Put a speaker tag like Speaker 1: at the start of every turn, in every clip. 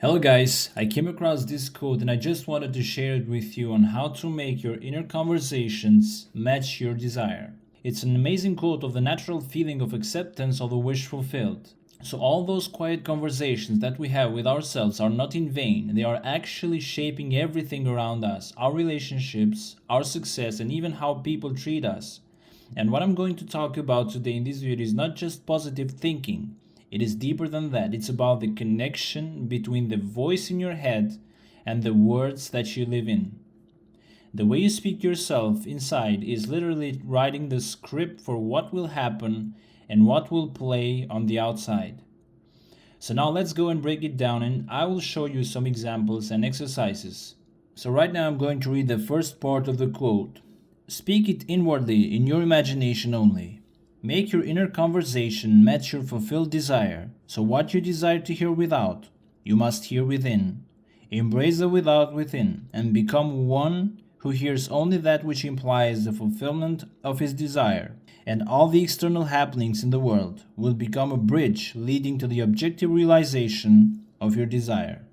Speaker 1: Hello guys, I came across this quote and I just wanted to share it with you on how to make your inner conversations match your desire. It's an amazing quote of the natural feeling of acceptance of the wish fulfilled. So all those quiet conversations that we have with ourselves are not in vain. They are actually shaping everything around us, our relationships, our success, and even how people treat us. And what I'm going to talk about today in this video is not just positive thinking. It is deeper than that. It's about the connection between the voice in your head and the words that you live in. The way you speak to yourself inside is literally writing the script for what will happen and what will play on the outside. So now let's go and break it down, and I will show you some examples and exercises. So right now I'm going to read the first part of the quote. Speak it inwardly in your imagination only. Make your inner conversation match your fulfilled desire. So what you desire to hear without, you must hear within. Embrace the without within and become one who hears only that which implies the fulfillment of his desire. And all the external happenings in the world will become a bridge leading to the objective realization of your desire.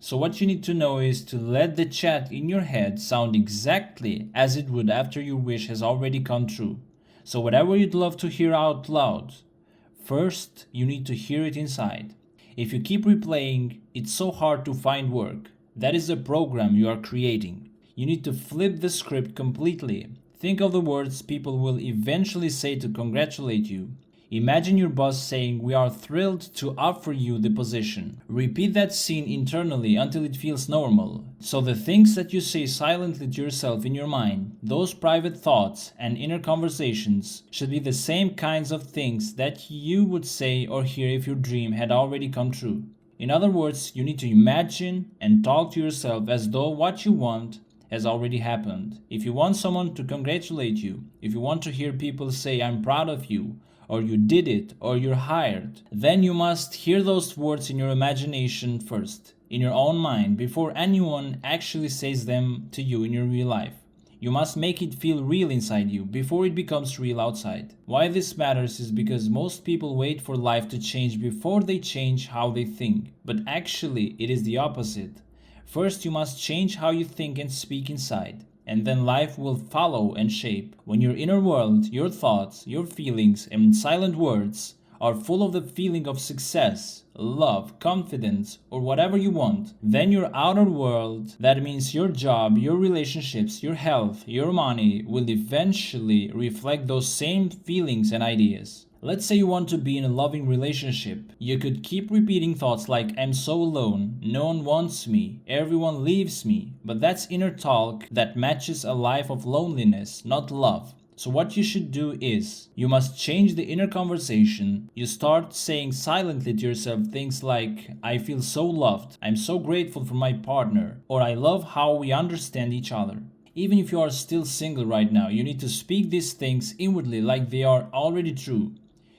Speaker 1: So what you need to know is to let the chat in your head sound exactly as it would after your wish has already come true. So whatever you'd love to hear out loud, first you need to hear it inside. If you keep replaying, it's so hard to find work. That is the program you are creating. You need to flip the script completely. Think of the words people will eventually say to congratulate you. Imagine your boss saying, "We are thrilled to offer you the position." Repeat that scene internally until it feels normal. So the things that you say silently to yourself in your mind, those private thoughts and inner conversations, should be the same kinds of things that you would say or hear if your dream had already come true. In other words, you need to imagine and talk to yourself as though what you want has already happened. If you want someone to congratulate you, if you want to hear people say, "I'm proud of you," or "you did it," or "you're hired," then you must hear those words in your imagination first, in your own mind, before anyone actually says them to you in your real life. You must make it feel real inside you before it becomes real outside. Why this matters is because most people wait for life to change before they change how they think. But actually, it is the opposite. First, you must change how you think and speak inside, and then life will follow and shape. When your inner world, your thoughts, your feelings, and silent words are full of the feeling of success, love, confidence, or whatever you want, then your outer world, that means your job, your relationships, your health, your money, will eventually reflect those same feelings and ideas. Let's say you want to be in a loving relationship. You could keep repeating thoughts like, "I'm so alone, no one wants me, everyone leaves me," but that's inner talk that matches a life of loneliness, not love. So what you should do is, you must change the inner conversation. You start saying silently to yourself things like, "I feel so loved, I'm so grateful for my partner," or "I love how we understand each other." Even if you are still single right now, you need to speak these things inwardly like they are already true.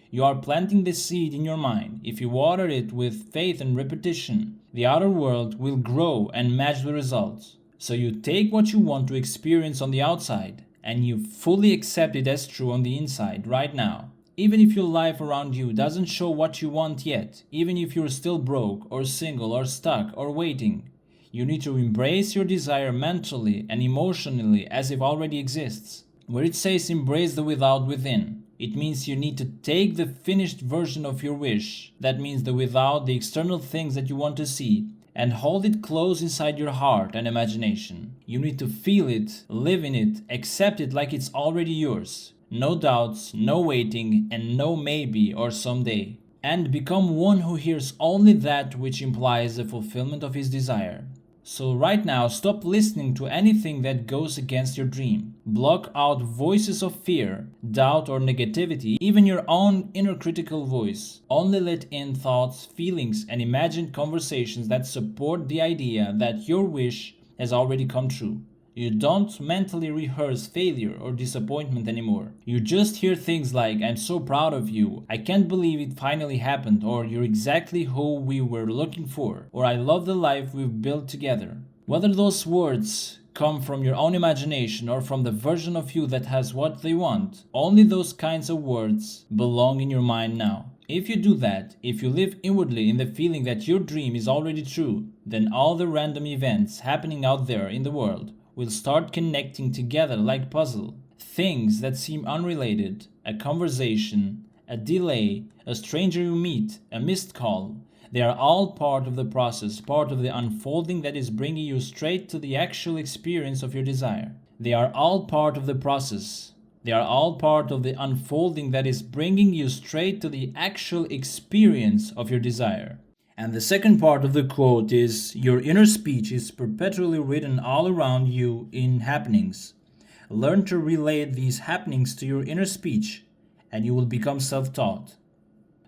Speaker 1: You are planting the seed in your mind. If you water it with faith and repetition, the outer world will grow and match the results. So you take what you want to experience on the outside, and you fully accept it as true on the inside right now. Even if your life around you doesn't show what you want yet, even if you're still broke or single or stuck or waiting, you need to embrace your desire mentally and emotionally as if already exists. Where it says embrace the without within, it means you need to take the finished version of your wish, that means the without, the external things that you want to see, and hold it close inside your heart and imagination. You need to feel it, live in it, accept it like it's already yours. No doubts, no waiting, and no maybe or someday. And become one who hears only that which implies the fulfillment of his desire. So right now, stop listening to anything that goes against your dream. Block out voices of fear, doubt, or negativity, even your own inner critical voice. Only let in thoughts, feelings, and imagined conversations that support the idea that your wish has already come true. You don't mentally rehearse failure or disappointment anymore. You just hear things like, "I'm so proud of you," "I can't believe it finally happened," or "You're exactly who we were looking for," or "I love the life we've built together." Whether those words come from your own imagination or from the version of you that has what they want, only those kinds of words belong in your mind now. If you do that, if you live inwardly in the feeling that your dream is already true, then all the random events happening out there in the world will start connecting together like puzzle. Things that seem unrelated, a conversation, a delay, a stranger you meet, a missed call, they are all part of the process, part of the unfolding that is bringing you straight to the actual experience of your desire. They are all part of the process. They are all part of the unfolding that is bringing you straight to the actual experience of your desire. And the second part of the quote is, your inner speech is perpetually written all around you in happenings. Learn to relate these happenings to your inner speech, and you will become self-taught.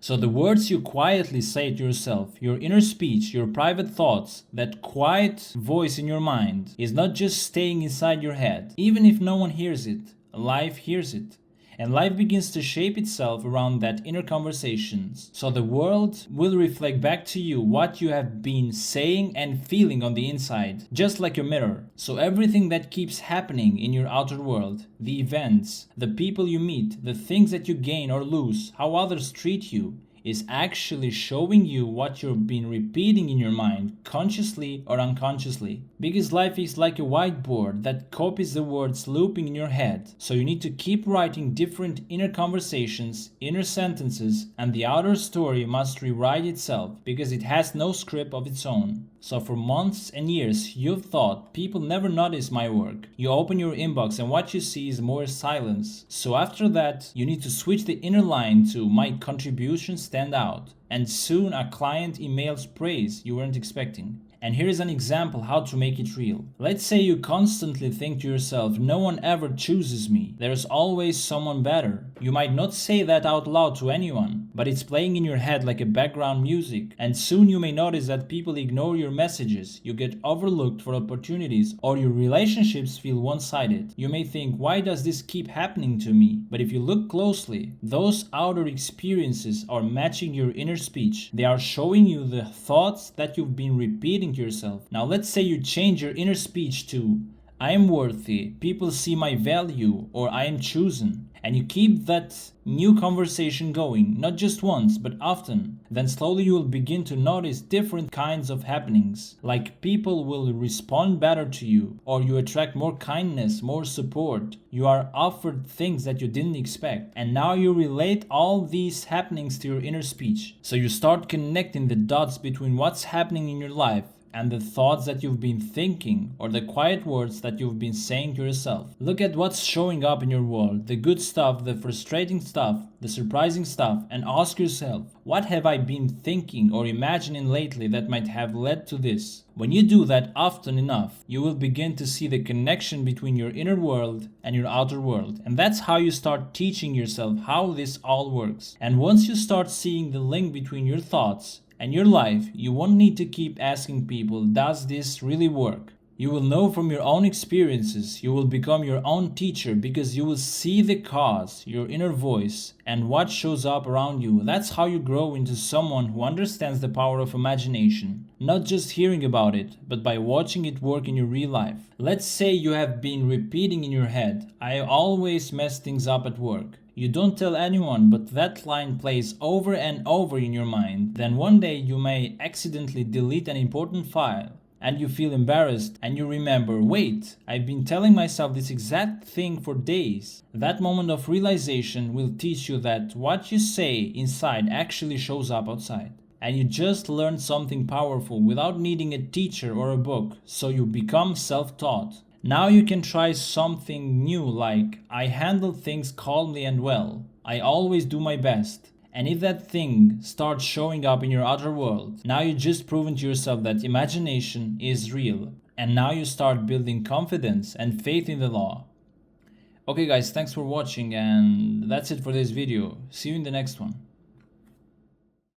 Speaker 1: So the words you quietly say to yourself, your inner speech, your private thoughts, that quiet voice in your mind is not just staying inside your head. Even if no one hears it, life hears it. And life begins to shape itself around that inner conversations. So the world will reflect back to you what you have been saying and feeling on the inside, just like a mirror. So everything that keeps happening in your outer world, the events, the people you meet, the things that you gain or lose, how others treat you, is actually showing you what you've been repeating in your mind, consciously or unconsciously. Because life is like a whiteboard that copies the words looping in your head. So you need to keep writing different inner conversations, inner sentences, and the outer story must rewrite itself because it has no script of its own. So for months and years you've thought people never notice my work. You open your inbox and what you see is more silence. So after that you need to switch the inner line to my contributions stand out. And soon a client emails praise you weren't expecting. And here is an example how to make it real. Let's say you constantly think to yourself, no one ever chooses me. There's always someone better. You might not say that out loud to anyone, but it's playing in your head like a background music. And soon you may notice that people ignore your messages, you get overlooked for opportunities, or your relationships feel one-sided. You may think, why does this keep happening to me? But if you look closely, those outer experiences are matching your inner speech. They are showing you the thoughts that you've been repeating to yourself. Now let's say you change your inner speech to I am worthy, people see my value, or I am chosen, and you keep that new conversation going, not just once but often. Then slowly you will begin to notice different kinds of happenings, like people will respond better to you, or you attract more kindness, more support. You are offered things that you didn't expect, and now you relate all these happenings to your inner speech. So you start connecting the dots between what's happening in your life and the thoughts that you've been thinking, or the quiet words that you've been saying to yourself. Look at what's showing up in your world, the good stuff, the frustrating stuff, the surprising stuff, and ask yourself, what have I been thinking or imagining lately that might have led to this? When you do that often enough, you will begin to see the connection between your inner world and your outer world. And that's how you start teaching yourself how this all works. And once you start seeing the link between your thoughts and your life, you won't need to keep asking people, does this really work? You will know from your own experiences. You will become your own teacher because you will see the cause, your inner voice, and what shows up around you. That's how you grow into someone who understands the power of imagination. Not just hearing about it, but by watching it work in your real life. Let's say you have been repeating in your head, I always mess things up at work. You don't tell anyone, but that line plays over and over in your mind. Then one day you may accidentally delete an important file, and you feel embarrassed, and you remember, wait, I've been telling myself this exact thing for days. That moment of realization will teach you that what you say inside actually shows up outside. And you just learned something powerful without needing a teacher or a book, so you become self-taught. Now you can try something new like, I handle things calmly and well. I always do my best. And if that thing starts showing up in your outer world, now you just proven to yourself that imagination is real. And now you start building confidence and faith in the law. Okay guys, thanks for watching, and that's it for this video. See you in the next one.